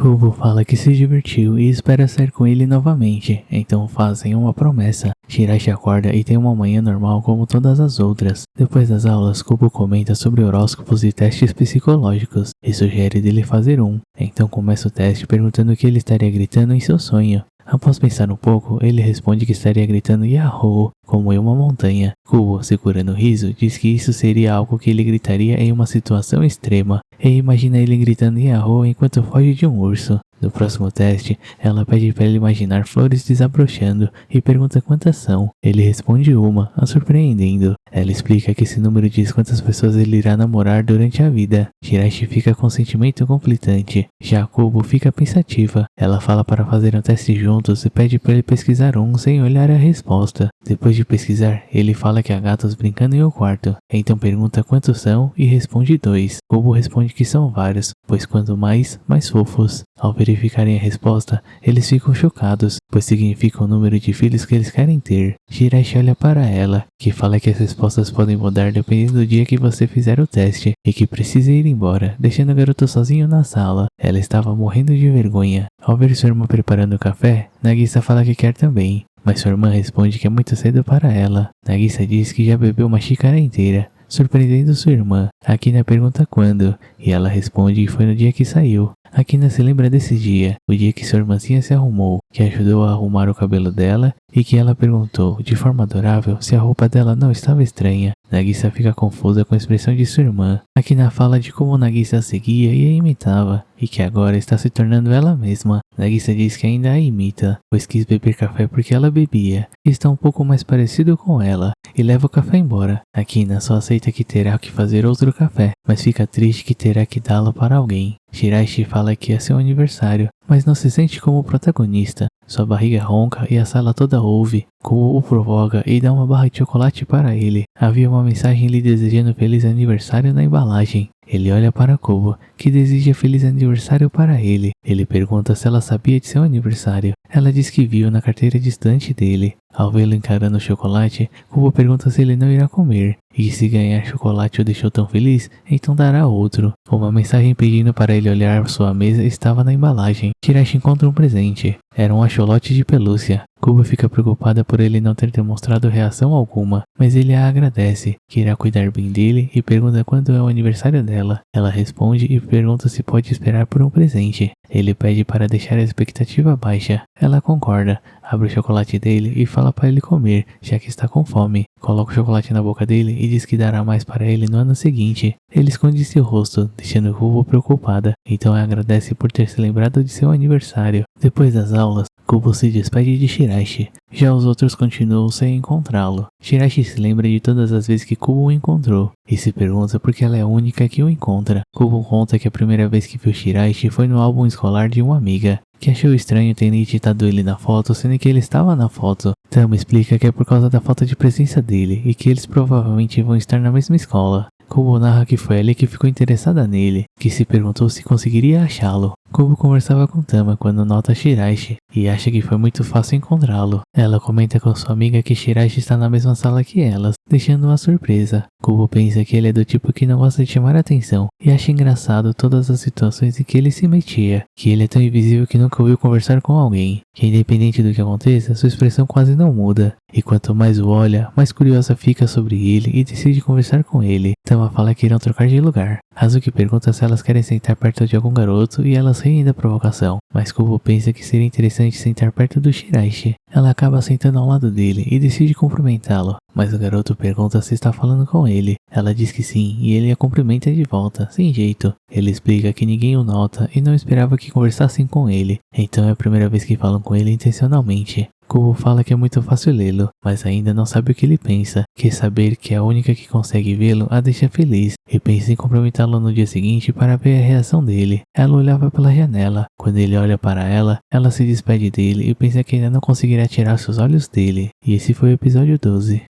Kubo fala que se divertiu e espera sair com ele novamente, então fazem uma promessa. Shiraishi acorda e tem uma manhã normal como todas as outras. Depois das aulas, Kubo comenta sobre horóscopos e testes psicológicos e sugere dele fazer um. Então começa o teste perguntando o que ele estaria gritando em seu sonho. Após pensar um pouco, ele responde que estaria gritando Yahoo, como em uma montanha. Kubo, segurando o riso, diz que isso seria algo que ele gritaria em uma situação extrema, e imagina ele gritando Yahoo enquanto foge de um urso. No próximo teste, ela pede para ele imaginar flores desabrochando e pergunta quantas são. Ele responde uma, a surpreendendo. Ela explica que esse número diz quantas pessoas ele irá namorar durante a vida. Shiraishi fica com um sentimento conflitante. Já Kubo fica pensativa. Ela fala para fazer um teste juntos e pede para ele pesquisar um sem olhar a resposta. Depois de pesquisar, ele fala que há gatos brincando em um quarto. Então pergunta quantos são e responde 2. Kubo responde que são vários, pois quanto mais fofos. Ao verificarem a resposta, eles ficam chocados, pois significa o número de filhos que eles querem ter. Shiraishi olha para ela, que fala que as respostas podem mudar dependendo do dia que você fizer o teste, e que precisa ir embora, deixando o garoto sozinho na sala. Ela estava morrendo de vergonha. Ao ver sua irmã preparando o café, Nagisa fala que quer também, mas sua irmã responde que é muito cedo para ela. Nagisa diz que já bebeu uma xícara inteira, surpreendendo sua irmã. Akina pergunta quando, e ela responde que foi no dia que saiu. Akina se lembra desse dia, o dia que sua irmãzinha se arrumou, que ajudou a arrumar o cabelo dela e que ela perguntou, de forma adorável, se a roupa dela não estava estranha. Nagisa fica confusa com a expressão de sua irmã. Akina fala de como Nagisa a seguia e a imitava, e que agora está se tornando ela mesma. Nagisa diz que ainda a imita, pois quis beber café porque ela bebia, e está um pouco mais parecido com ela, e leva o café embora. Akina só aceita que terá que fazer outro café, mas fica triste que terá que dá-lo para alguém. Shiraishi fala que é seu aniversário, mas não se sente como protagonista. Sua barriga ronca e a sala toda ouve. Kubo o provoca e dá uma barra de chocolate para ele. Havia uma mensagem lhe desejando feliz aniversário na embalagem. Ele olha para Kubo, que deseja feliz aniversário para ele. Ele pergunta se ela sabia de seu aniversário. Ela diz que viu na carteira distante dele. Ao vê-lo encarando o chocolate, Kubo pergunta se ele não irá comer, e se ganhar chocolate o deixou tão feliz, então dará outro. Uma mensagem pedindo para ele olhar sua mesa estava na embalagem. Shiraishi encontra um presente. Era um axolote de pelúcia. Kubo fica preocupada por ele não ter demonstrado reação alguma, mas ele a agradece, que irá cuidar bem dele e pergunta quando é o aniversário dela. Ela responde e pergunta se pode esperar por um presente. Ele pede para deixar a expectativa baixa. Ela concorda, abre o chocolate dele e fala para ele comer, já que está com fome. Coloca o chocolate na boca dele e diz que dará mais para ele no ano seguinte. Ele esconde seu rosto, deixando Kubo preocupada, então ela agradece por ter se lembrado de seu aniversário. Depois das aulas, Kubo se despede de Shiraishi. Já os outros continuam sem encontrá-lo. Shiraishi se lembra de todas as vezes que Kubo o encontrou, e se pergunta por que ela é a única que o encontra. Kubo conta que a primeira vez que viu Shiraishi foi no álbum escolar de uma amiga, que achou estranho ter editado ele na foto, sendo que ele estava na foto. Tama explica que é por causa da falta de presença dele, e que eles provavelmente vão estar na mesma escola. Kubo narra que foi ali que ficou interessada nele, que se perguntou se conseguiria achá-lo. Kubo conversava com Tama quando nota Shiraishi, e acha que foi muito fácil encontrá-lo. Ela comenta com sua amiga que Shiraishi está na mesma sala que elas, deixando uma surpresa. Kubo pensa que ele é do tipo que não gosta de chamar atenção, e acha engraçado todas as situações em que ele se metia, que ele é tão invisível que nunca ouviu conversar com alguém, que independente do que aconteça, sua expressão quase não muda, e quanto mais o olha, mais curiosa fica sobre ele e decide conversar com ele. Tama fala que irão trocar de lugar. Hazuki pergunta se elas querem sentar perto de algum garoto e elas riem da provocação, mas Kubo pensa que seria interessante sentar perto do Shiraishi. Ela acaba sentando ao lado dele e decide cumprimentá-lo, mas o garoto pergunta se está falando com ele. Ela diz que sim e ele a cumprimenta de volta, sem jeito. Ele explica que ninguém o nota e não esperava que conversassem com ele, então é a primeira vez que falam com ele intencionalmente. Kubo fala que é muito fácil lê-lo, mas ainda não sabe o que ele pensa, que saber que é a única que consegue vê-lo a deixa feliz, e pensa em cumprimentá-lo no dia seguinte para ver a reação dele. Ela olhava pela janela. Quando ele olha para ela, ela se despede dele e pensa que ainda não conseguirá tirar seus olhos dele. E esse foi o episódio 12.